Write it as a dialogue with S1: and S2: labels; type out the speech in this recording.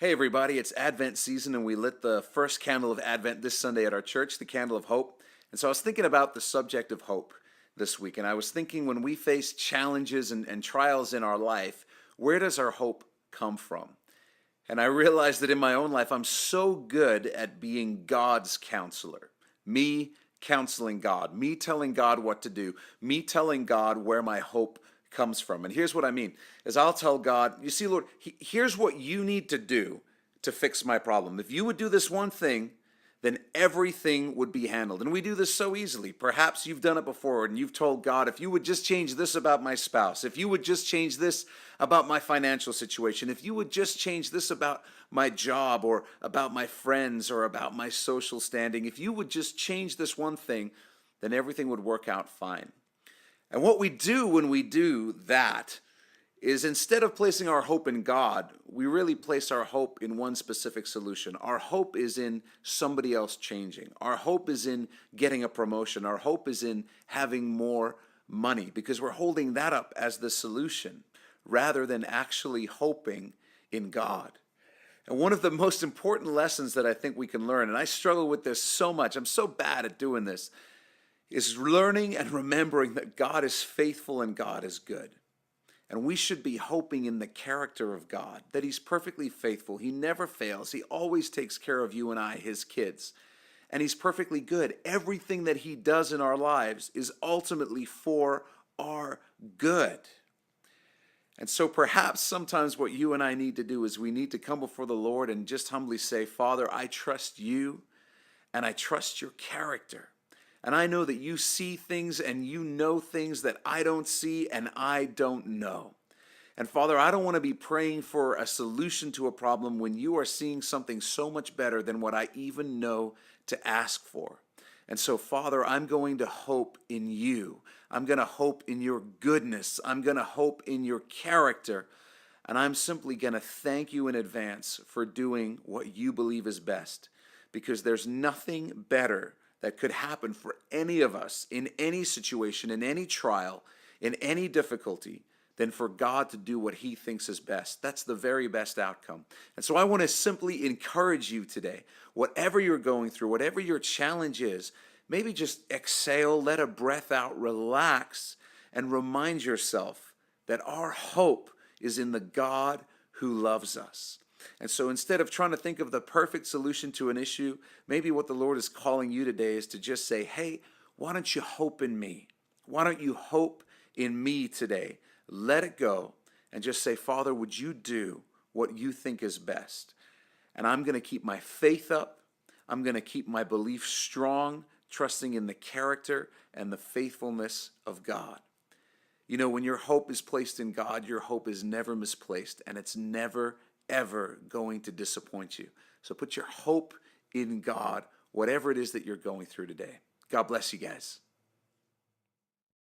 S1: Hey everybody, it's Advent season and we lit the first candle of Advent this Sunday at our church, the candle of hope. And so I was thinking about the subject of hope this week, and I was thinking when we face challenges and trials in our life, where does our hope come from? And I realized that in my own life, I'm so good at being God's counselor. Me counseling God, me telling God what to do, me telling God where my hope comes from. And here's what I mean is I'll tell God, you see, Lord, here's what you need to do to fix my problem. If you would do this one thing, then everything would be handled. And we do this so easily. Perhaps you've done it before and you've told God, if you would just change this about my spouse, if you would just change this about my financial situation, if you would just change this about my job or about my friends or about my social standing, if you would just change this one thing, then everything would work out fine. And what we do when we do that is instead of placing our hope in God, we really place our hope in one specific solution. Our hope is in somebody else changing. Our hope is in getting a promotion. Our hope is in having more money because we're holding that up as the solution rather than actually hoping in God. And one of the most important lessons that I think we can learn, and I struggle with this so much, I'm so bad at doing this, is learning and remembering that God is faithful and God is good. And we should be hoping in the character of God, that He's perfectly faithful. He never fails. He always takes care of you and I, His kids. And He's perfectly good. Everything that He does in our lives is ultimately for our good. And so perhaps sometimes what you and I need to do is we need to come before the Lord and just humbly say, Father, I trust you and I trust your character. And I know that you see things and you know things that I don't see and I don't know. And Father, I don't want to be praying for a solution to a problem when you are seeing something so much better than what I even know to ask for. And so, Father, I'm going to hope in you. I'm going to hope in your goodness. I'm going to hope in your character. And I'm simply going to thank you in advance for doing what you believe is best, because there's nothing better that could happen for any of us in any situation, in any trial, in any difficulty, than for God to do what He thinks is best. That's the very best outcome. And so I want to simply encourage you today, whatever you're going through, whatever your challenge is, maybe just exhale, let a breath out, relax, and remind yourself that our hope is in the God who loves us. And so instead of trying to think of the perfect solution to an issue, maybe what the Lord is calling you today is to just say, hey, why don't you hope in me? Why don't you hope in me today? Let it go and just say, Father, would you do what you think is best? And I'm going to keep my faith up. I'm going to keep my belief strong, trusting in the character and the faithfulness of God. You know, when your hope is placed in God, your hope is never misplaced, and it's never ever going to disappoint you. So put your hope in God, whatever it is that you're going through today. God bless you guys.